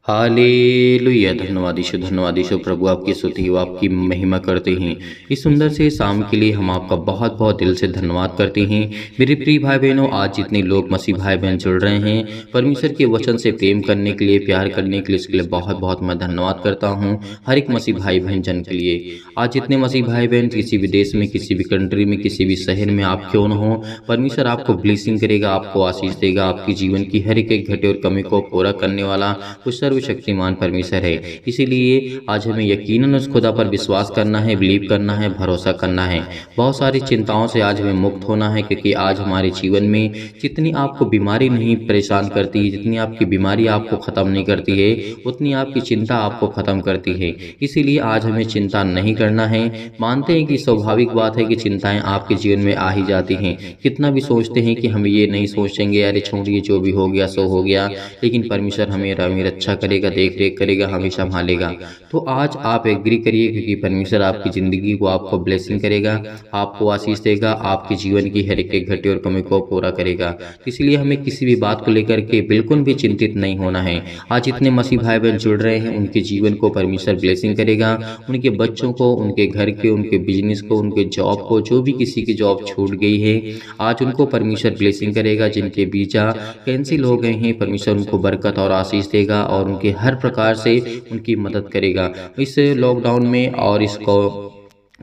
Hallelujah. धन्यवाद यीशु, धन्यवाद यीशु। प्रभु आपकी स्तुति हो, आपकी महिमा करते हैं। इस सुंदर से शाम के लिए हम आपका बहुत बहुत दिल से धन्यवाद करते हैं। मेरे प्रिय भाई बहनों, आज जितने लोग मसीह भाई बहन जुड़ रहे हैं परमेश्वर के वचन से प्रेम करने के लिए, प्यार करने के लिए, इसके लिए बहुत बहुत मैं धन्यवाद करता हूँ हर एक मसीह भाई बहन जन के लिए। आज जितने मसीह भाई बहन किसी भी देश में, किसी भी कंट्री में, किसी भी शहर में आप क्यों न हो, परमेश्वर आपको ब्लेसिंग करेगा, आपको आशीष देगा। आपकी जीवन की हर एक घटे और कमी को पूरा करने वाला उस सर्वशक्तिमान परमेश्वर है। इसीलिए आज हमें यकीनन उस खुदा पर विश्वास करना है, बिलीव करना है, भरोसा करना है। बहुत सारी चिंताओं से आज हमें मुक्त होना है, क्योंकि आज हमारे जीवन में जितनी आपको बीमारी नहीं परेशान करती, जितनी आपकी बीमारी आपको ख़त्म नहीं करती है, उतनी आपकी चिंता आपको ख़त्म करती है। इसीलिए आज हमें चिंता नहीं करना है। मानते हैं कि स्वाभाविक बात है कि चिंताएं आपके जीवन में आ ही जाती हैं। कितना भी सोचते हैं कि हम ये नहीं सोचेंगे, अरे छोड़िए जो भी हो गया सो हो गया, लेकिन परमेश्वर हमें रक्षा करेगा, देख रेख करेगा, हमें संभालेगा। तो आज आप एग्री करिए, क्योंकि परमेश्वर आपकी ज़िंदगी को आपको ब्लेसिंग करेगा, आपको आशीष देगा, आपके जीवन की हर एक घटे और कमी को पूरा करेगा। इसलिए हमें किसी भी बात को लेकर के बिल्कुल भी चिंतित नहीं होना है। आज इतने मसीह भाई बहन जुड़ रहे हैं, उनके जीवन को परमेश्वर ब्लेसिंग करेगा, उनके बच्चों को, उनके घर के, उनके बिजनेस को, उनके जॉब को, जो भी किसी की जॉब छूट गई है आज उनको परमेश्वर ब्लेसिंग करेगा। जिनके वीजा कैंसिल हो गए हैं, परमेश्वर उनको बरकत और आशीष देगा और उनके हर प्रकार से उनकी मदद करेगा। इस लॉकडाउन में और इसको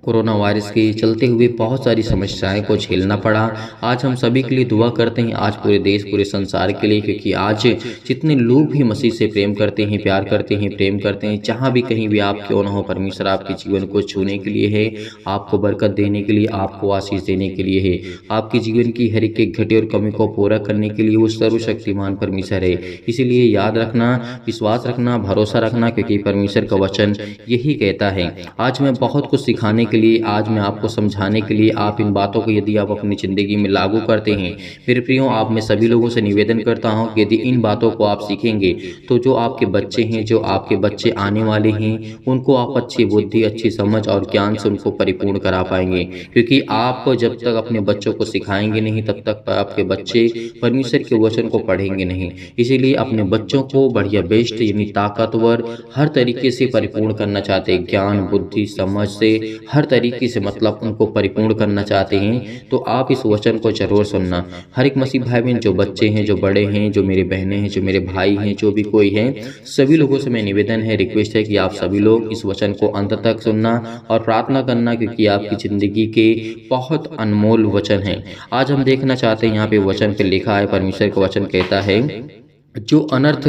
कोरोना वायरस के चलते हुए बहुत सारी समस्याएं को झेलना पड़ा। आज हम सभी के लिए दुआ करते हैं, आज पूरे देश, पूरे संसार के लिए, क्योंकि आज जितने लोग भी मसीह से प्रेम करते हैं, प्यार करते हैं, प्रेम करते हैं, जहां भी कहीं भी आप क्यों ना हो, परमेश्वर आपके जीवन को छूने के लिए है, आपको बरकत देने के लिए, आपको आशीष देने के लिए है, आपके जीवन की हर एक घटे और कमी को पूरा करने के लिए वो सर्वशक्तिमान परमेश्वर है। इसीलिए याद रखना, विश्वास रखना, भरोसा रखना, क्योंकि परमेश्वर का वचन यही कहता है। आज मैं बहुत कुछ सिखाने के लिए, आज मैं आपको समझाने के लिए, आप इन बातों को यदि आप अपनी ज़िंदगी में लागू करते हैं, मेरे प्रियो, आप मैं सभी लोगों से निवेदन करता हूं कि यदि इन बातों को आप सीखेंगे तो जो आपके बच्चे हैं, जो आपके बच्चे आने वाले हैं, उनको आप अच्छी बुद्धि, अच्छी समझ और ज्ञान से उनको परिपूर्ण करा पाएंगे। क्योंकि आप जब तक अपने बच्चों को सिखाएंगे नहीं, तब तक आपके बच्चे परमेश्वर के वचन को पढ़ेंगे नहीं। इसीलिए अपने बच्चों को बढ़िया, बेस्ट यानी ताकतवर हर तरीके से परिपूर्ण करना चाहते हैं, ज्ञान, बुद्धि, समझ से हर तरीके से मतलब उनको परिपूर्ण करना चाहते हैं, तो आप इस वचन को जरूर सुनना। हर एक मसीह भाई बहन, जो बच्चे हैं, जो बड़े हैं, जो मेरे बहनें हैं, जो मेरे भाई हैं, जो भी कोई है, सभी लोगों से मैं निवेदन है, रिक्वेस्ट है कि आप सभी लोग इस वचन को अंत तक सुनना और प्रार्थना करना, क्योंकि आपकी ज़िंदगी के बहुत अनमोल वचन हैं। आज हम देखना चाहते हैं, यहाँ पे वचन पे लिखा है, परमेश्वर का वचन कहता है, जो अनर्थ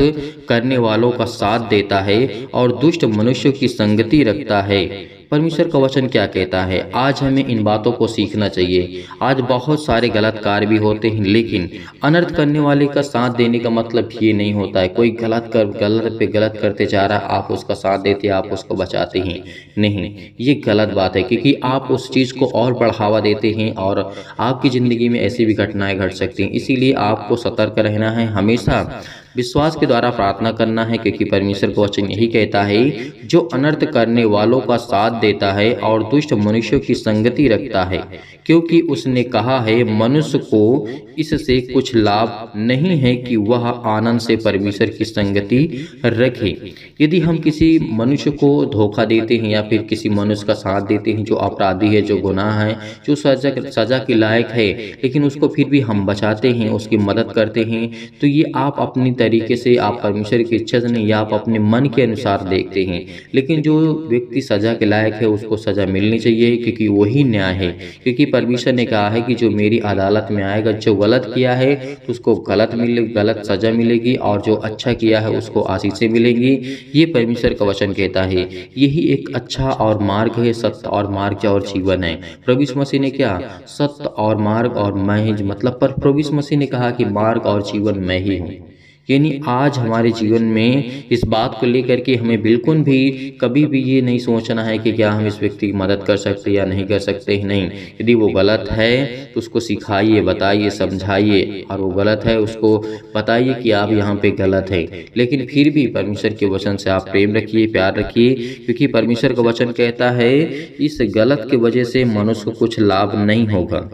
करने वालों का साथ देता है और दुष्ट मनुष्यों की संगति रखता है। परमेश्वर का वचन क्या कहता है? आज हमें इन बातों को सीखना चाहिए। आज बहुत सारे गलत कार्य भी होते हैं, लेकिन अनर्थ करने वाले का साथ देने का मतलब ये नहीं होता है कोई गलत पे गलत करते जा रहा है, आप उसका साथ देते, आप उसको बचाते हैं, नहीं, ये गलत बात है, क्योंकि आप उस चीज़ को और बढ़ावा देते हैं और आपकी ज़िंदगी में ऐसी भी घटनाएं घट सकती हैं। इसीलिए आपको सतर्क रहना है, हमेशा विश्वास के द्वारा प्रार्थना करना है, क्योंकि परमेश्वर का वचन यही कहता है, जो अनर्थ करने वालों का साथ देता है और दुष्ट मनुष्यों की संगति रखता है, क्योंकि उसने कहा है, मनुष्य को इससे कुछ लाभ नहीं है कि वह आनंद से परमेश्वर की संगति रखे। यदि हम किसी मनुष्य को धोखा देते हैं या फिर किसी मनुष्य का साथ देते हैं जो अपराधी है, जो गुनाह है, जो सजा के लायक है, लेकिन उसको फिर भी हम बचाते हैं, उसकी मदद करते हैं, तो ये आप अपनी तरीके से, आप परमेश्वर की इच्छा से नहीं, या आप अपने मन के अनुसार देखते हैं। लेकिन जो व्यक्ति सजा के लायक है उसको सजा मिलनी चाहिए, क्योंकि वही न्याय है। क्योंकि परमेश्वर ने कहा है कि जो मेरी अदालत में आएगा, जो गलत किया है तो उसको गलत सजा मिलेगी, और जो अच्छा किया है उसको आशीषें मिलेंगी। ये परमेश्वर का वचन कहता है। यही एक अच्छा और मार्ग है, सत्य और मार्ग और जीवन है। प्रभु यीशु मसीह ने क्या सत्य और मार्ग और मैं ही, मतलब पर प्रभु यीशु मसीह ने कहा कि मार्ग और जीवन मैं ही हूँ। यानी आज हमारे जीवन में इस बात को लेकर के हमें बिल्कुल भी कभी भी ये नहीं सोचना है कि क्या हम इस व्यक्ति की मदद कर सकते या नहीं कर सकते हैं। नहीं, यदि वो गलत है तो उसको सिखाइए, बताइए, समझाइए, और वो गलत है उसको बताइए कि आप यहाँ पे गलत हैं। लेकिन फिर भी परमेश्वर के वचन से आप प्रेम रखिए, प्यार रखिए, क्योंकि परमेश्वर का वचन कहता है, इस गलत की वजह से मनुष्य को कुछ लाभ नहीं होगा।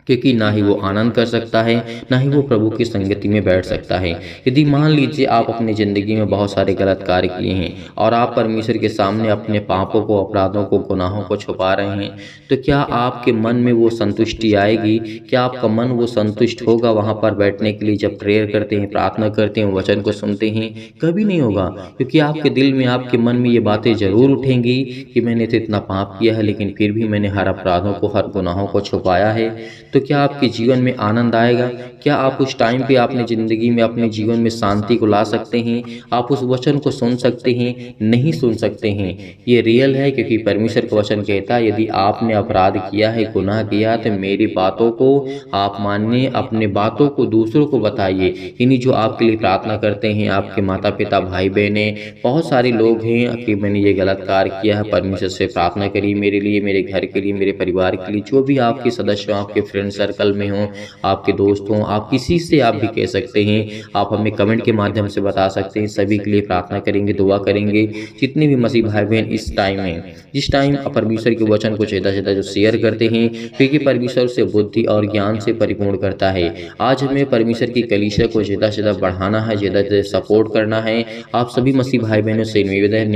क्योंकि ना ही वो आनंद कर सकता है, ना ही वो प्रभु की संगति में बैठ सकता है। यदि मान लीजिए आप अपनी ज़िंदगी में बहुत सारे गलत कार्य किए हैं और आप परमेश्वर के सामने अपने पापों को, अपराधों को, गुनाहों को छुपा रहे हैं, तो क्या आपके मन में वो संतुष्टि आएगी? क्या आपका मन वो संतुष्ट होगा वहाँ पर बैठने के लिए जब प्रेयर करते हैं, प्रार्थना करते हैं, वचन को सुनते हैं? कभी नहीं होगा, क्योंकि आपके दिल में, आपके मन में ये बातें ज़रूर उठेंगी कि मैंने तो इतना पाप किया है, लेकिन फिर भी मैंने हर अपराधों को, हर गुनाहों को छुपाया है। तो क्या आपके जीवन में आनंद आएगा? क्या आप उस टाइम पे अपनी ज़िंदगी में, अपने जीवन में शांति को ला सकते हैं? आप उस वचन को सुन सकते हैं? नहीं सुन सकते हैं। ये रियल है, क्योंकि परमेश्वर का वचन कहता है यदि आपने अपराध किया है, गुनाह किया, तो मेरी बातों को आप मानिए, अपने बातों को दूसरों को बताइए। इन्हीं जो आपके लिए प्रार्थना करते हैं, आपके माता पिता, भाई बहनें, बहुत सारे लोग हैं कि मैंने ये गलत कार्य किया है, परमेश्वर से प्रार्थना करिए मेरे लिए, मेरे घर के लिए, मेरे परिवार के लिए, जो भी आपके सदस्य हो, आपके फ्रेंड सर्कल में हो, आपके दोस्त हों, आप किसी से आप भी कह सकते हैं। आप हमें कमेंट के माध्यम से बता सकते हैं। सभी के लिए प्रार्थना करेंगे, दुआ करेंगे। जितने भी मसीह भाई बहन इस टाइम में, जिस टाइम परमेश्वर के वचन को ज़्यादा से ज़्यादा जो शेयर करते हैं, क्योंकि परमेश्वर से बुद्धि और ज्ञान से परिपूर्ण करता है। आज हमें परमेश्वर की कलीसिया को ज़्यादा से ज़्यादा बढ़ाना है, ज़्यादा से ज़्यादा सपोर्ट करना है। आप सभी मसीह भाई बहनों से निवेदन,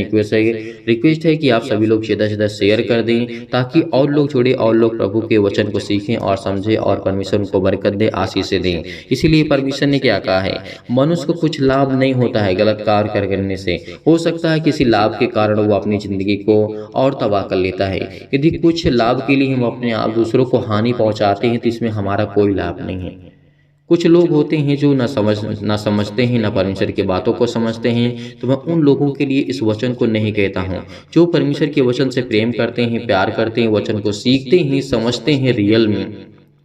रिक्वेस्ट है कि आप सभी लोग ज़्यादा से ज़्यादा शेयर कर दें, ताकि और लोग जुड़े और लोग प्रभु के वचन को सीखें और समझें और परमेश्वर उनको बरकत दे, आशीषें दें। इसीलिए परमेश्वर ने क्या कहा है, मनुष्य को कुछ लाभ नहीं होता है गलत कार्य करने से। हो सकता है किसी लाभ के कारण वो अपनी ज़िंदगी को और तबाह कर लेता है। यदि कुछ लाभ के लिए हम अपने आप दूसरों को हानि पहुंचाते हैं, तो इसमें हमारा कोई लाभ नहीं है। कुछ लोग होते हैं जो ना समझते हैं, ना परमेश्वर की बातों को समझते हैं। तो मैं उन लोगों के लिए इस वचन को नहीं कहता हूँ। जो परमेश्वर के वचन से प्रेम करते हैं, प्यार करते हैं, वचन को सीखते हैं, समझते हैं रियल में,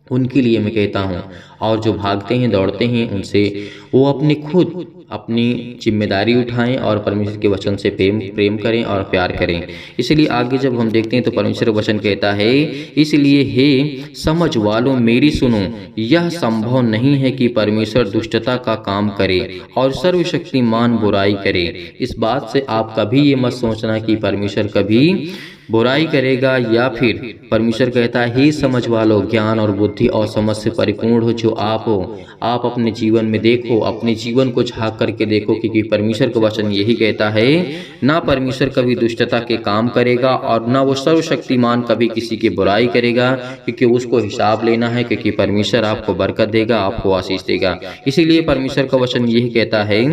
उनके लिए मैं कहता हूँ। और जो भागते हैं, दौड़ते हैं, उनसे वो अपनी खुद अपनी जिम्मेदारी उठाएं और परमेश्वर के वचन से प्रेम करें और प्यार करें। इसलिए आगे जब हम देखते हैं तो परमेश्वर वचन कहता है, इसलिए हे समझ वालों मेरी सुनो, यह संभव नहीं है कि परमेश्वर दुष्टता का काम करे और सर्वशक्तिमान बुराई करे। इस बात से आप कभी ये मत सोचना कि परमेश्वर कभी बुराई करेगा, या फिर परमेश्वर कहता है हे समझ वालों, ज्ञान और बुद्धि और समझ से परिपूर्ण हो जो आप हो। आप अपने जीवन में देखो, अपने जीवन को झांक करके देखो, क्योंकि परमेश्वर का वचन यही कहता है, ना परमेश्वर कभी दुष्टता के काम करेगा और ना वो सर्वशक्तिमान कभी किसी की बुराई करेगा, क्योंकि उसको हिसाब लेना है, क्योंकि परमेश्वर आपको बरकत देगा, आपको आशीष देगा। इसीलिए परमेश्वर का वचन यही कहता है,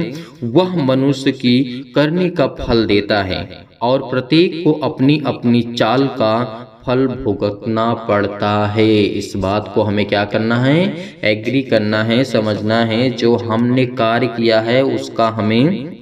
वह मनुष्य की करने का फल देता है और प्रत्येक को अपनी अपनी चाल का फल भुगतना पड़ता है। इस बात को हमें क्या करना है, एग्री करना है, समझना है। जो हमने कार्य किया है उसका हमें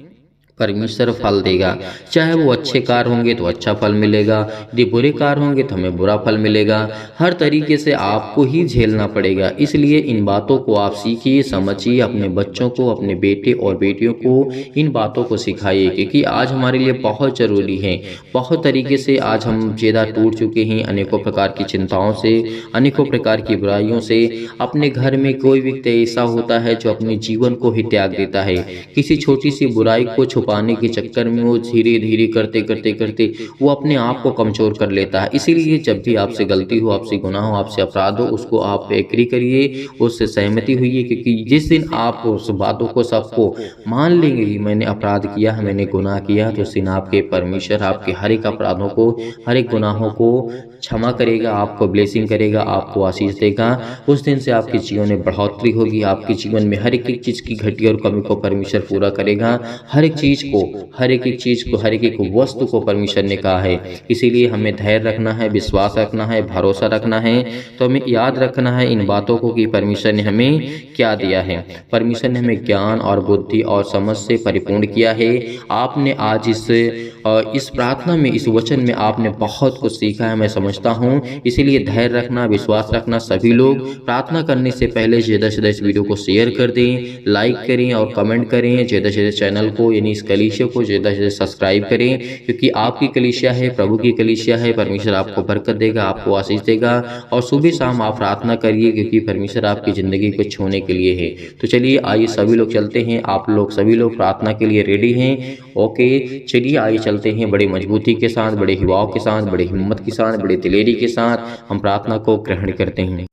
परमेश्वर फल देगा। चाहे वो अच्छे कार्य होंगे तो अच्छा फल मिलेगा, यदि बुरे कार्य होंगे तो हमें बुरा फल मिलेगा। हर तरीके से आपको ही झेलना पड़ेगा। इसलिए इन बातों को आप सीखिए, समझिए, अपने बच्चों को, अपने बेटे और बेटियों को इन बातों को सिखाइए, क्योंकि आज हमारे लिए बहुत ज़रूरी है। बहुत तरीके से आज हम ज़्यादा टूट चुके हैं, अनेकों प्रकार की चिंताओं से, अनेकों प्रकार की बुराइयों से। अपने घर में कोई व्यक्ति ऐसा होता है जो अपने जीवन को ही त्याग देता है। किसी छोटी सी बुराई को पाने के चक्कर में वो धीरे धीरे करते वो अपने आप को कमजोर कर लेता है। इसीलिए जब भी आपसे गलती हो, आपसे गुनाह हो, आपसे अपराध हो, उसको आप एग्री करिए, उससे सहमति हुई, क्योंकि जिस दिन आप उस बातों को सबको मान लेंगे कि मैंने अपराध किया है, मैंने गुनाह किया, तो उस दिन आपके परमेश्वर आपके हर एक अपराधों को, हर एक गुनाहों को क्षमा करेगा, आपको ब्लेसिंग करेगा, आपको आशीष देगा। उस दिन से आपके जीवन में बढ़ोतरी होगी, आपके जीवन में हर एक चीज़ की घटी और कमी को परमेश्वर पूरा करेगा। हर एक चीज़ को, हर एक चीज़ को, हर एक वस्तु को परमेश्वर ने कहा है। इसीलिए हमें धैर्य रखना है, विश्वास रखना है, भरोसा रखना है। तो हमें याद रखना है इन बातों को कि परमेश्वर ने हमें क्या दिया है। परमेश्वर ने हमें ज्ञान और बुद्धि और समझ से परिपूर्ण किया है। आपने आज इस प्रार्थना में, इस वचन में आपने बहुत कुछ सीखा है, मैं समझता हूँ। इसीलिए धैर्य रखना, विश्वास रखना। सभी लोग प्रार्थना करने से पहले ज़्यादा से ज़्यादा इस वीडियो को शेयर कर दें, लाइक करें और कमेंट करें। ज़्यादा से ज़्यादा चैनल को, यानी इस कलीसिया को ज़्यादा से ज़्यादा सब्सक्राइब करें, क्योंकि आपकी कलीसिया है, प्रभु की कलीसिया है। परमेश्वर आपको बरकत देगा, आपको आशीष देगा। और सुबह शाम आप प्रार्थना करिए, क्योंकि परमेश्वर आपकी ज़िंदगी को छूने के लिए है। तो चलिए आइए सभी लोग चलते हैं। आप लोग सभी लोग प्रार्थना के लिए रेडी हैं? ओके, चलिए आइए चलते हैं बड़े मजबूती के साथ, बड़े हिवाव के साथ, बड़े हिम्मत के साथ, बड़े दिलेरी के साथ हम प्रार्थना को ग्रहण करते हैं।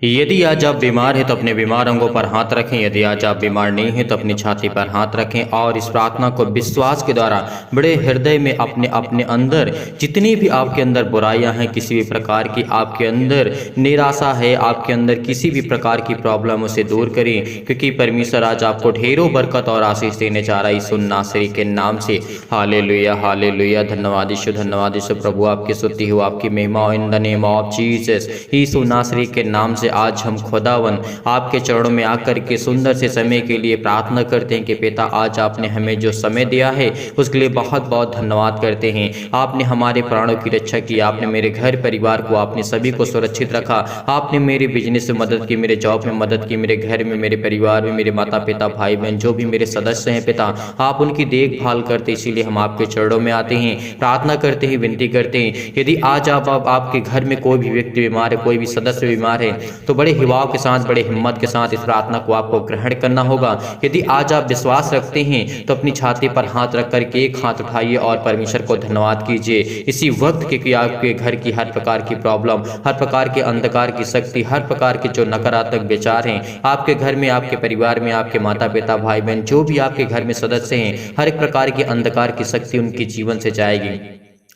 यदि आज आप बीमार हैं तो अपने बीमार अंगों पर हाथ रखें। यदि आज आप बीमार नहीं हैं तो अपनी छाती पर हाथ रखें और इस प्रार्थना को विश्वास के द्वारा बड़े हृदय में अपने अपने अंदर जितनी भी आपके अंदर बुराइयां हैं, किसी भी प्रकार की आपके अंदर निराशा है, आपके अंदर किसी भी प्रकार की प्रॉब्लम उसे दूर करें, क्योंकि परमेश्वर आज आपको ढेरों बरकत और आशीष देने जा रहा है यीशु नासरी के नाम से। Hallelujah hallelujah. धन्यवाद यीशु प्रभु आपकी स्तुति हो, आपकी महिमा in the name of Jesus. यीशु नासरी के नाम से आज हम खुदावन आपके चरणों में आकर के सुंदर से समय के लिए प्रार्थना करते हैं कि पिता आज आपने हमें जो समय दिया है उसके लिए बहुत बहुत धन्यवाद करते हैं। आपने हमारे प्राणों की रक्षा की, आपने मेरे घर परिवार को, आपने सभी को सुरक्षित रखा, आपने मेरे बिजनेस में मदद की, मेरे जॉब में मदद की, मेरे घर में, मेरे परिवार में, मेरे माता पिता भाई बहन जो भी मेरे सदस्य हैं पिता, आप उनकी देखभाल करते, इसीलिए हम आपके चरणों में आते हैं, प्रार्थना करते हैं, विनती करते हैं। यदि आज आपके घर में कोई भी व्यक्ति बीमार है, कोई भी सदस्य बीमार है, तो बड़े हिवाव के साथ, बड़े हिम्मत के साथ इस प्रार्थना को आपको ग्रहण करना होगा। यदि आज आप विश्वास रखते हैं तो अपनी छाती पर हाथ रख करके एक हाथ उठाइए और परमेश्वर को धन्यवाद कीजिए इसी वक्त कि आपके घर की हर प्रकार की प्रॉब्लम, हर प्रकार के अंधकार की शक्ति, हर प्रकार के जो नकारात्मक विचार हैं आपके घर में, आपके परिवार में, आपके माता पिता भाई बहन जो भी आपके घर में सदस्य हैं, हर एक प्रकार की अंधकार की शक्ति उनके जीवन से जाएगी।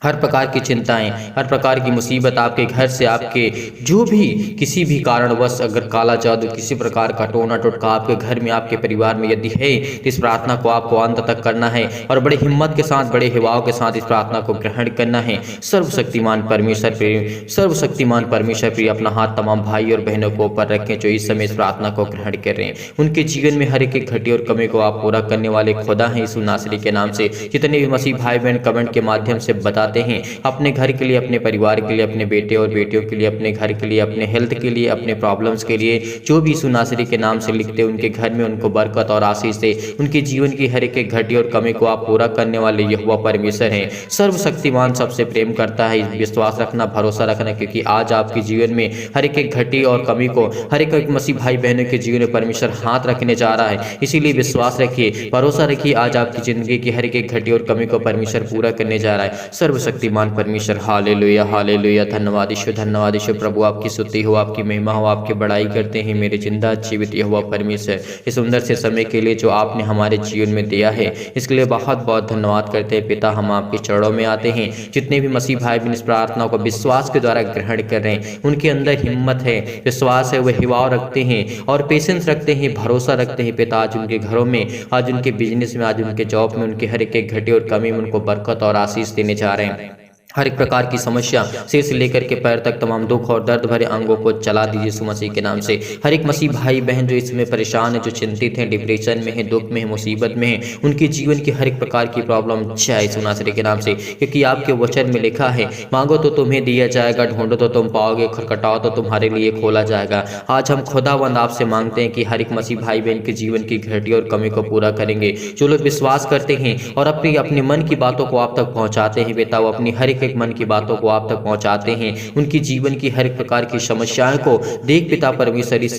हर प्रकार की चिंताएं, हर प्रकार की मुसीबत आपके घर से, आपके जो भी किसी भी कारणवश अगर काला जादू, किसी प्रकार का टोना टोटका आपके घर में, आपके परिवार में यदि है तो इस प्रार्थना को आपको अंत तक करना है और बड़े हिम्मत के साथ, बड़े हिवाव के साथ इस प्रार्थना को ग्रहण करना है। सर्वशक्तिमान परमेश्वर प्रिय, सर्वशक्तिमान परमेश्वर प्रिय अपना हाथ तमाम भाई और बहनों को ऊपर रखें जो इस समय इस प्रार्थना को ग्रहण कर रहे हैं। उनके जीवन में हर एक घटी और कमी को आप पूरा करने वाले खुदा हैं यीशु नासरी के नाम से। जितने भी मसीह भाई बहन कमेंट के माध्यम से बताते हैं अपने घर के लिए, अपने परिवार के लिए, अपने बेटे और बेटियों के लिए, अपने घर के लिए, अपने हेल्थ के लिए, अपने प्रॉब्लम्स के लिए, जो भी यीशु नासरी के नाम से लिखते हैं उनके घर में उनको बरकत और आशीष दे, उनके जीवन की हर एक घटी और कमी को आप पूरा करने वाले यहोवा परमेश्वर हैं। सर्वशक्तिमान सबसे प्रेम करता है, विश्वास रखना, भरोसा रखना, क्योंकि आज आपके जीवन में हर एक घटी और कमी को, हर एक मसीह भाई बहनों के जीवन में परमेश्वर हाथ रखने जा रहा है। इसीलिए विश्वास रखिए, भरोसा रखिए, आज आपकी जिंदगी की हर एक घटी और कमी को परमेश्वर पूरा करने जा रहा है। सर्वशक्तिमान परमेश्वर हालेलुया हालेलुया। धन्यवाद यीशु प्रभु आपकी स्तुति हो, आपकी महिमा हो, आपकी बड़ाई करते हैं मेरे जिंदा जीवित यहोवा परमेश्वर इस सुंदर से समय के लिए जो आपने हमारे जीवन में दिया है इसके लिए बहुत बहुत धन्यवाद करते हैं पिता। हम आपके चरणों में आते हैं, जितने भी मसीह भाई बहन इस प्रार्थना को विश्वास के द्वारा ग्रहण कर रहे हैं उनके अंदर हिम्मत है, विश्वास है, वह हिवाव रखते हैं और पेशेंस रखते हैं, भरोसा रखते हैं पिता। आज उनके घरों में, आज उनके बिजनेस में, आज उनके जॉब में, उनके हर एक घटी और कमी में उनको बरकत और आशीष देने जा रहे हैं। हर एक प्रकार की समस्या सिर से लेकर के पैर तक तमाम दुख और दर्द भरे अंगों को चला दीजिए यीशु मसीह के नाम से। हर एक मसीह भाई बहन जो इसमें परेशान है, जो चिंतित हैं, डिप्रेशन में है, दुख में है, मुसीबत में है, उनके जीवन की हर एक प्रकार की प्रॉब्लम जाए यीशु नासरी के नाम से, क्योंकि आपके वचन में लिखा है मांगो तो तुम्हें दिया जाएगा, ढूंढो तो तुम पाओगे, खटखटाओ तो तुम्हारे लिए खोला जाएगा। आज हम खुदावंद आपसे मांगते हैं कि हर एक मसीह भाई बहन के जीवन की घटी और कमी को पूरा करेंगे। जो लोग विश्वास करते हैं और अपने मन की बातों को आप तक पहुँचाते हैं बेटा, वो अपनी हर एक मन की बातों को आप तक पहुंचाते हैं, उनकी जीवन की हर एक प्रकार की समस्याओं को देख पिता परमेश्वर इस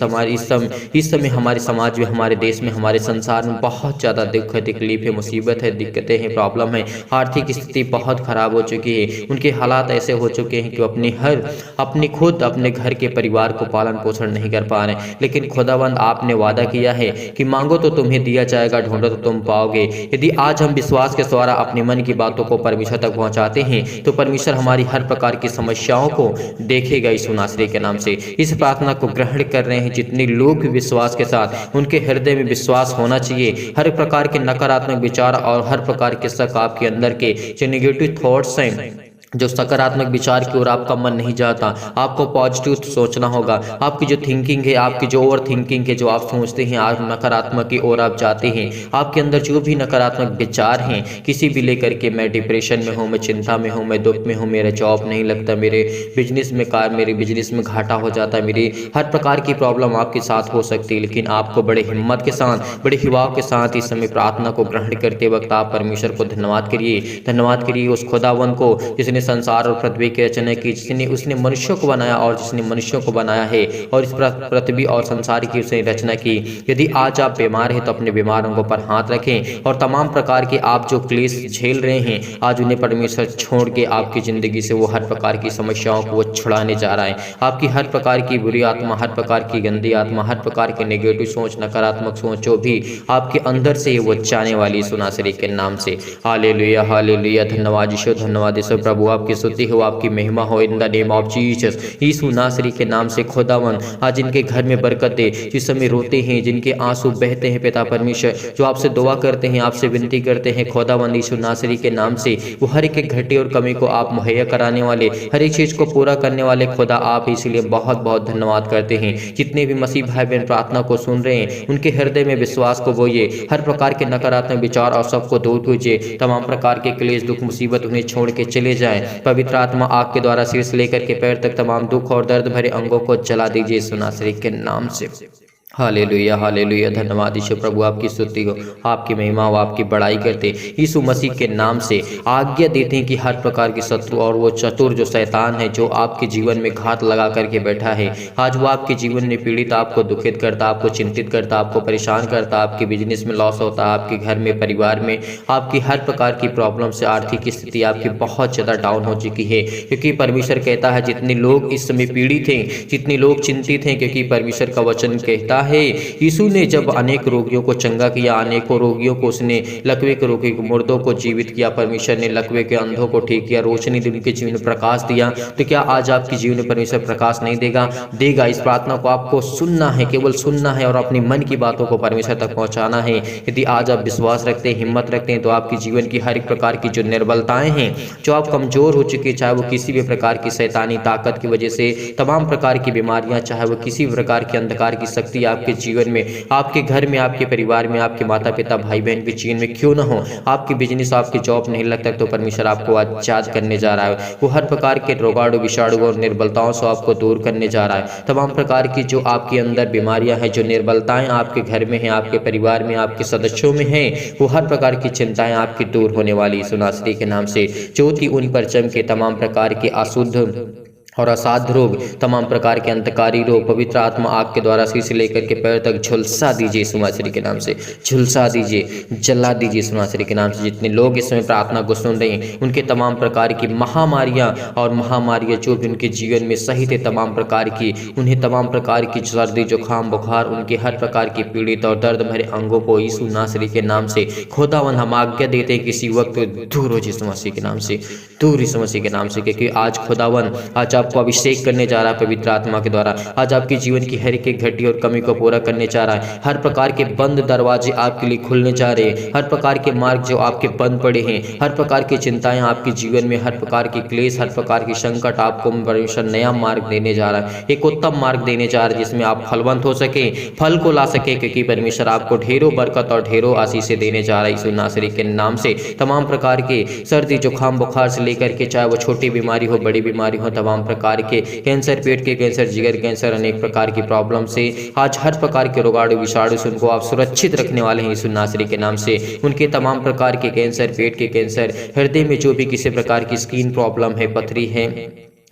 समय हमारे समाज में, हमारे देश में, हमारे संसार में बहुत ज़्यादा दुख है, तकलीफ है, मुसीबत है, दिक्कतें हैं, प्रॉब्लम है, आर्थिक स्थिति बहुत खराब हो चुकी है, उनके हालात ऐसे हो चुके हैं कि अपने खुद अपने घर के परिवार को पालन पोषण नहीं कर पा रहे। लेकिन खुदावंद आपने वादा किया है कि मांगो तो तुम्हें दिया जाएगा, ढूंढो तो तुम पाओगे। यदि आज हम विश्वास के द्वारा अपने मन की बातों को परमेश्वर तक पहुंचाते हैं तो परमेश्वर हमारी हर प्रकार की समस्याओं को देखेगा यीशु नासरी के नाम से। इस प्रार्थना को ग्रहण कर रहे हैं जितने लोग विश्वास के साथ, उनके हृदय में विश्वास होना चाहिए। हर प्रकार के नकारात्मक विचार और हर प्रकार के शक आपके अंदर के जो नेगेटिव थॉट्स हैं, जो सकारात्मक विचार की ओर आपका मन नहीं जाता, आपको पॉजिटिव सोचना होगा। आपकी जो थिंकिंग है, आपकी जो ओवर थिंकिंग है, जो आप सोचते हैं आप नकारात्मक की ओर आप जाते हैं, आपके अंदर जो भी नकारात्मक विचार हैं किसी भी लेकर के, मैं डिप्रेशन में हूँ, मैं चिंता में हूँ, मैं दुख में हूँ, मेरा जॉब नहीं लगता, मेरे बिजनेस में घाटा हो जाता है, मेरी हर प्रकार की प्रॉब्लम आपके साथ हो सकती है। लेकिन आपको बड़े हिम्मत के साथ, बड़े हिवाव के साथ इस समय प्रार्थना को ग्रहण करते वक्त आप परमेश्वर को धन्यवाद करिए उस खुदावन को जिसने संसार और पृथ्वी की रचना की, जिसने उसने मनुष्यों को बनाया और जिसने मनुष्यों को बनाया है और इस पृथ्वी और संसार की उसने रचना की। यदि आज आप बीमार हैं तो अपने बीमार अंगों पर हाथ रखें और तमाम प्रकार के आप जो क्लेश झेल रहे हैं आज उन्हें परमेश्वर छोड़ के आपकी ज़िंदगी से वो हर प्रकार की समस्याओं को वो छुड़ाने जा रहा है। आपकी हर प्रकार की बुरी आत्मा, हर प्रकार की गंदी आत्मा, हर प्रकार की नेगेटिव सोच, नकारात्मक सोच जो भी आपके अंदर से वो जाने वाली सुनासरी के नाम से। Hallelujah hallelujah. धन्यवाद यीशु, धन्यवाद यीशु प्रभु, आपकी स्तुति हो, आपकी महिमा हो in the name of Jesus. यीशु नासरी के नाम से खुदावन आज इनके घर में बरकत दे, जिस समय रोते हैं, जिनके आंसू बहते हैं पिता परमेश्वर, जो आपसे दुआ करते हैं, आपसे विनती करते हैं खुदावन यीशु नासरी के नाम से, वो हर एक घटे और कमी को आप मुहैया कराने वाले, हर एक चीज़ को पूरा करने वाले खुदा आप, इसलिए बहुत बहुत धन्यवाद करते हैं। जितने भी मसीह भाई बहन प्रार्थना को सुन रहे हैं उनके हृदय में विश्वास को बोइए, हर प्रकार के नकारात्मक विचार और सबको दूर कीजिए, तमाम प्रकार के क्लेश दुख मुसीबत उन्हें छोड़ के चले जाएं। पवित्र आत्मा आग के द्वारा शीर्ष लेकर के पैर तक तमाम दुख और दर्द भरे अंगों को जला दीजिए यीशु नासरी के नाम से। Hallelujah hallelujah. धन्यवाद यीशु प्रभु, आपकी स्तुति हो, आपकी महिमा हो, आपकी बड़ाई करते यीशु मसीह के नाम से आज्ञा देते हैं कि हर प्रकार की शत्रु और वो चतुर जो शैतान है जो आपके जीवन में घात लगा करके बैठा है, आज वो आपके जीवन में पीड़ित, आपको दुखित करता, आपको चिंतित करता, आपको परेशान करता, आपके बिजनेस में लॉस होता, आपके घर में परिवार में आपकी हर प्रकार की प्रॉब्लम से आर्थिक स्थिति आपकी बहुत ज़्यादा डाउन हो चुकी है। क्योंकि परमेश्वर कहता है जितने लोग इस समय पीड़ित हैं, जितने लोग चिंतित हैं, क्योंकि परमेश्वर का वचन कहता है यीशु ने जब अनेक रोगियों को चंगा किया, अनेकों रोगियों को उसने लकवे के रोगी मुर्दों को जीवित किया, परमेश्वर ने लकवे के अंधों को ठीक किया, रोशनी दी, उनके जीवन में प्रकाश दिया, तो क्या आज आपके जीवन में परमेश्वर प्रकाश नहीं देगा? देगा। इस प्रार्थना को आपको सुनना है, केवल सुनना है और अपनी मन की बातों को परमेश्वर तक पहुंचाना है। यदि आज आप विश्वास रखते हैं, हिम्मत रखते हैं, तो आपके जीवन की हर एक प्रकार की जो निर्बलताएं हैं, जो आप कमजोर हो चुके, चाहे वो किसी भी प्रकार की शैतानी ताकत की वजह से, तमाम प्रकार की बीमारियां, चाहे वो किसी भी प्रकार की अंधकार की शक्ति आपके जीवन में, आपके घर में, आपके परिवार में, आपके माता पिता भाई बहन के जीवन में क्यों ना हो, आपकी बिजनेस, आपकी जॉब नहीं लगता, तो परमेश्वर आपको आजाद करने जा रहा है। वो हर प्रकार के रोगाणु विषाणु और निर्बलताओं से आपको दूर करने जा रहा है। तमाम प्रकार की जो आपके अंदर बीमारियां हैं, जो निर्बलताएं आपके घर में हैं, आपके परिवार में, आपके सदस्यों में हैं, वो हर प्रकार की चिंताएं आपकी दूर होने वाली यीशु नासरी के नाम से। ज्योति उन पर चमके, तमाम प्रकार के अशुद्ध और असाध्य रोग, तमाम प्रकार के अंतकारी रोग पवित्र आत्मा आग के द्वारा सिर से लेकर के पैर तक झुलसा दीजिए यीशु मसीह के नाम से, झुलसा दीजिए, जला दीजिए यीशु मसीह के नाम से। जितने लोग इस समय प्रार्थना को सुन रहे हैं उनके तमाम प्रकार की महामारियां और महामारियां जो भी उनके जीवन में सहित है, तमाम प्रकार की, उन्हें तमाम प्रकार की सर्दी जुकाम बुखार, उनके हर प्रकार की पीड़ित और दर्द भरे अंगों को यीशु नासरी के नाम से खुदावन हम आज्ञा देते हैं किसी वक्त दूर हो यीशु मसीह के नाम से, दूर यीशु मसीह के नाम से। क्योंकि आज खुदावन आज आपको अभिषेक करने जा रहा है पवित्र आत्मा के द्वारा, आज आपके जीवन की हर एक घटी और कमी को पूरा करने जा रहा है। हर प्रकार के बंद दरवाजे आपके लिए खुलने जा रहे हैं, हर प्रकार के मार्ग जो आपके बंद पड़े हैं, हर प्रकार की चिंताएं आपके जीवन में, हर प्रकार की क्लेश, हर प्रकार की संकट, आपको परमेश्वर नया मार्ग देने जा रहा है, एक उत्तम मार्ग देने जा रहा है जिसमें आप फलवंत हो सके, फल को ला सके। क्योंकि परमेश्वर आपको ढेरों बरकत और ढेरों आशीषें देने जा रहा है यीशु नासरी के नाम से। तमाम प्रकार के सर्दी जुकाम बुखार से लेकर के, चाहे वो छोटी बीमारी हो बड़ी बीमारी हो, तमाम प्रकार के कैंसर, पेट के कैंसर, जिगर कैंसर, अनेक प्रकार की प्रॉब्लम से, आज हर प्रकार के रोगाणु विषाणु से उनको आप सुरक्षित रखने वाले हैं यीशु नासरी के नाम से। उनके तमाम प्रकार के कैंसर, पेट के कैंसर, हृदय में जो भी किसी प्रकार की स्किन प्रॉब्लम है, पथरी है,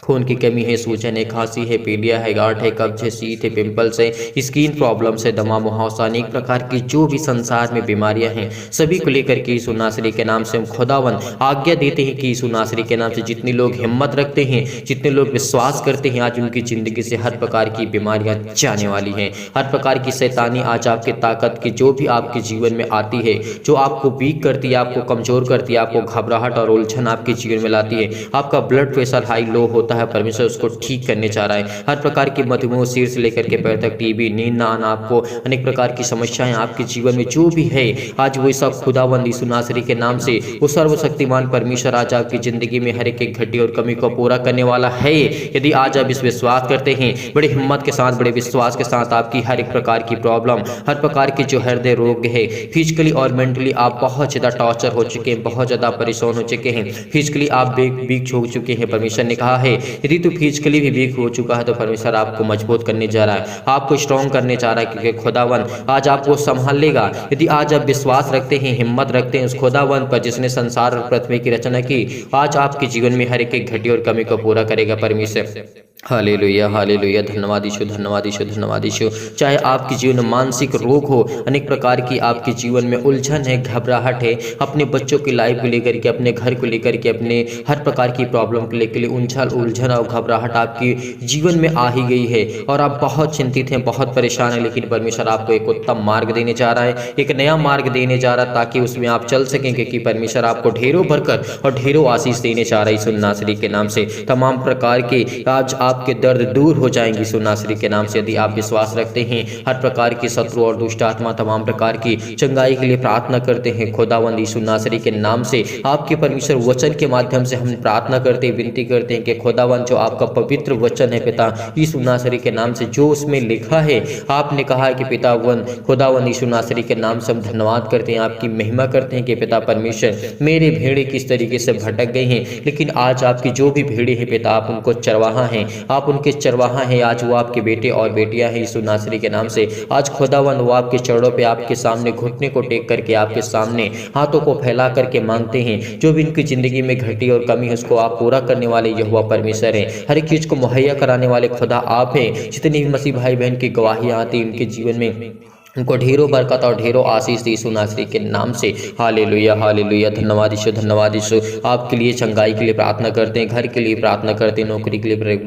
खून की कमी है, सूजन है, खांसी है, पीलिया है, गांठ है, कब्ज है, शीत है, पिंपल्स है, स्किन प्रॉब्लम से, दमा मुहावसा, अनेक प्रकार की जो भी संसार में बीमारियां हैं, सभी को लेकर के यीशु नासरी के नाम से हम खुदावन आज्ञा देते हैं कि यीशु नासरी के नाम से जितने लोग हिम्मत रखते हैं, जितने लोग विश्वास करते हैं, आज उनकी जिंदगी से हर प्रकार की बीमारियां जाने वाली हैं। हर प्रकार की शैतानी आज आपके ताकत की जो भी आपके जीवन में आती है, जो आपको वीक करती है, आपको कमजोर करती है, आपको घबराहट और उलझन आपके जीवन में लाती है, आपका ब्लड प्रेशर हाई लो होता है, परमेश्वर उसको ठीक करने चाह रहा है। हर प्रकार की मधुमेह सिर से लेकर के पैर तक, टीबी, नींद ना आना, आपको अनेक प्रकार की समस्याएं आपके जीवन में जो भी है, आज वो सब खुदावंद यीशु नासरी के नाम से वो सर्वशक्तिमान परमेश्वर आज आपकी जिंदगी में हर एक घटी और कमी को पूरा करने वाला है। यदि आज आप इस विश्वास करते हैं, बड़े हिम्मत के साथ, बड़े विश्वास के साथ, आपकी हर एक प्रकार की प्रॉब्लम, हर प्रकार की जो हृदय रोग है, फिजिकली और मेंटली आप बहुत ज़्यादा टॉर्चर हो चुके हैं, बहुत ज़्यादा परेशान हो चुके हैं, फिजिकली आप वीक हो चुके हैं, परमेश्वर ने कहा है यदि तू फिजिकली भी वीक हो चुका है तो परमेश्वर आपको मजबूत करने जा रहा है, आपको स्ट्रॉन्ग करने जा रहा है, क्योंकि खुदावन आज आपको संभाल लेगा। यदि आज आप विश्वास रखते हैं, हिम्मत रखते हैं उस खुदावन पर जिसने संसार और पृथ्वी की रचना की, आज आपके जीवन में हर एक घटी और कमी को पूरा करेगा परमेश्वर। हालेलुया हालेलुया, धन्यवाद यीशु, धन्यवाद यीशु, धन्यवाद यीशु। चाहे आपके जीवन में मानसिक रोग हो, अनेक प्रकार की आपके जीवन में उलझन है, घबराहट है, अपने बच्चों की लाइफ को लेकर के, अपने घर को लेकर के, अपने हर प्रकार की प्रॉब्लम को लेकर उलझन और घबराहट आपके जीवन में आ ही गई है और आप बहुत चिंतित हैं, बहुत परेशान हैं, लेकिन परमेश्वर आपको एक उत्तम मार्ग देने जा रहा है, एक नया मार्ग देने जा रहा है ताकि उसमें आप चल सकें, क्योंकि परमेश्वर आपको ढेरों बरकत और ढेरों आशीष देने जा रहा है यीशु नासरी के नाम से। तमाम प्रकार के आज आपके दर्द दूर हो जाएंगे यीशु नासरी के नाम से, यदि आप विश्वास रखते हैं। हर प्रकार की शत्रु और दुष्ट आत्मा तमाम प्रकार की चंगाई के लिए प्रार्थना करते हैं खुदावंद यीशु नासरी के नाम से। आपके परमेश्वर वचन के माध्यम से हम प्रार्थना करते हैं, विनती करते हैं कि खुदावंद जो आपका पवित्र वचन है पिता यीशु नासरी के नाम से, जो उसमें लिखा है, आपने कहा है कि पितावन खुदावंद यीशु नासरी के नाम से हम धन्यवाद करते हैं, आपकी महिमा करते हैं कि पिता परमेश्वर मेरे भेड़े किस तरीके से भटक गए हैं, लेकिन आज आपकी जो भी भेड़े हैं पिता आप उनको चरवाहा हैं, आप उनके चरवाहा हैं। आज वो आपके बेटे और बेटियां हैं यीशु नासरी के नाम से। आज खुदावंद वो आपके चरणों पे आपके सामने घुटने को टेक करके आपके सामने हाथों को फैला करके मांगते हैं, जो भी इनकी जिंदगी में घटी और कमी है उसको आप पूरा करने वाले यहोवा परमेश्वर हैं, हर एक चीज को मुहैया कराने वाले खुदा आप हैं। जितनी भी मसीह भाई बहन की गवाहियां आती हैं उनके जीवन में उनको ढेरों बरकत और ढेरों आशीष यीशु नासरी के नाम से। हालेलुया हालेलुया, धन्यवाद यीशु, धन्यवाद यीशु। आपके लिए चंगाई के लिए प्रार्थना करते हैं, घर के लिए प्रार्थना करते हैं, नौकरी के लिए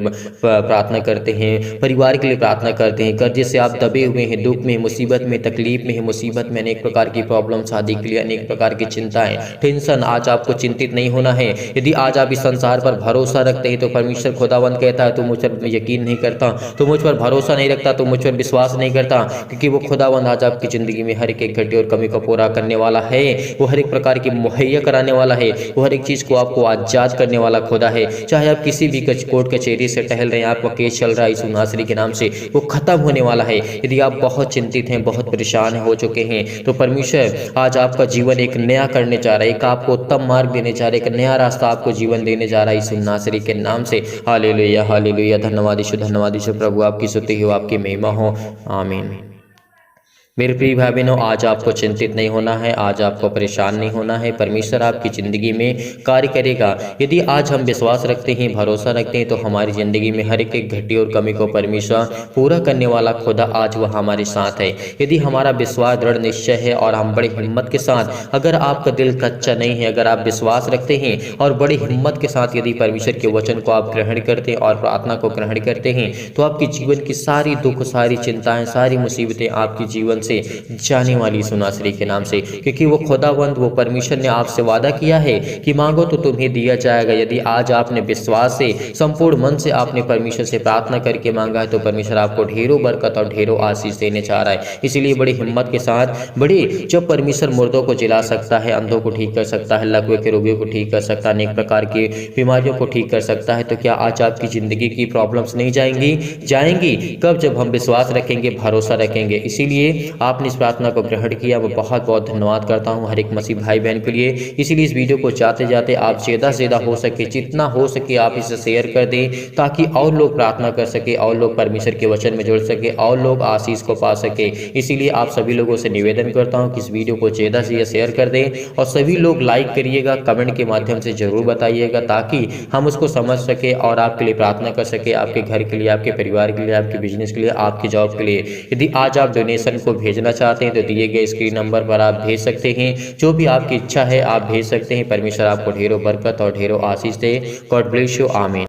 प्रार्थना करते हैं, परिवार के लिए प्रार्थना करते हैं। कर्जे से आप दबे हुए हैं, दुख में, मुसीबत में, तकलीफ में है, मुसीबत में, अनेक प्रकार की प्रॉब्लम, शादी के लिए अनेक प्रकार की चिंताएं, टेंशन, आज आपको चिंतित नहीं होना है। यदि आज आप इस संसार पर भरोसा रखते हैं तो परमेश्वर खुदावंद कहता है, तू मुझ पर यकीन नहीं करता, तो मुझ पर भरोसा नहीं रखता, तो मुझ पर विश्वास नहीं करता, क्योंकि वो खुदावंद आज आपकी जिंदगी में हर एक घटी और कमी को पूरा करने वाला है। वो हर एक प्रकार की मुहैया कराने वाला है, वो हर एक चीज को आपको आजाद करने वाला खुदा है। चाहे आप किसी भी कोर्ट कचहरी से टहल रहे हैं, आपका केस चल रहा है यीशु नासरी के नाम से, वो खत्म होने वाला है। यदि आप बहुत चिंतित हैं, बहुत परेशान हो चुके हैं, तो परमेश्वर आज आपका जीवन एक नया करने जा रहा है, एक आपको उत्तम मार्ग देने जा रहा है, एक नया रास्ता आपको जीवन देने जा रहा है यीशु नासरी के नाम से। हालेलुया हालेलुया, धन्यवाद यीशु, धन्यवाद यीशु। प्रभु आपकी स्तुति हो, आपकी महिमा हो, आमीन। मेरे प्रिय भाई बहनों, आज आपको चिंतित नहीं होना है, आज आपको परेशान नहीं होना है। परमेश्वर आपकी ज़िंदगी में कार्य करेगा। यदि आज हम विश्वास रखते हैं, भरोसा रखते हैं, तो हमारी ज़िंदगी में हर एक घटी और कमी को परमेश्वर पूरा करने वाला खुदा आज वह हमारे साथ है। यदि हमारा विश्वास दृढ़ निश्चय है और हम बड़ी हिम्मत के साथ, अगर आपका दिल कच्चा नहीं है, अगर आप विश्वास रखते हैं और बड़ी हिम्मत के साथ यदि परमेश्वर के वचन को आप ग्रहण करते हैं और प्रार्थना को ग्रहण करते हैं, तो आपके जीवन की सारी दुख, सारी चिंताएं, सारी मुसीबतें आपके जीवन से जाने वाली यीशु नासरी के नाम से। क्योंकि वो खुदावंद, वो परमेश्वर ने आपसे वादा किया है कि मांगो तो तुम्हें दिया जाएगा। यदि आज आपने विश्वास से, संपूर्ण मन से आपने परमेश्वर से प्रार्थना करके मांगा है, तो परमेश्वर आपको ढेरों बरकत और ढेरों आशीष देने चाह रहा है। इसीलिए बड़ी हिम्मत के साथ, जब परमेश्वर मुर्दों को जिला सकता है, अंधों को ठीक कर सकता है, लकवे के रोगियों को ठीक कर सकता है, अनेक प्रकार की बीमारियों को ठीक कर सकता है, तो क्या आज आपकी जिंदगी की प्रॉब्लम्स नहीं जाएंगी? कब? जब हम विश्वास रखेंगे, भरोसा रखेंगे। इसीलिए आपने इस प्रार्थना को ग्रहण किया, मैं बहुत बहुत धन्यवाद करता हूं हर एक मसीह भाई बहन के लिए। इसीलिए इस वीडियो को जाते जाते आप ज़्यादा से ज़्यादा हो सके, जितना हो सके आप इसे शेयर कर दें, ताकि और लोग प्रार्थना कर सके, और लोग परमेश्वर के वचन में जुड़ सके, और लोग आशीष को पा सके। इसीलिए आप सभी लोगों से निवेदन करता हूँ कि इस वीडियो को ज़्यादा से ज़्यादा शेयर कर दें, और सभी लोग लाइक करिएगा, कमेंट के माध्यम से जरूर बताइएगा, ताकि हम उसको समझ सके और आपके लिए प्रार्थना कर सके, आपके घर के लिए, आपके परिवार के लिए, आपके बिजनेस के लिए, आपकी जॉब के लिए। यदि आज आप डोनेशन को भेजना चाहते हैं तो दिए गए स्क्रीन नंबर पर आप भेज सकते हैं। जो भी आपकी इच्छा है आप भेज सकते हैं। परमेश्वर आपको ढेरों बरकत और ढेरों आशीष दे। गॉड ब्लेस यू, आमीन।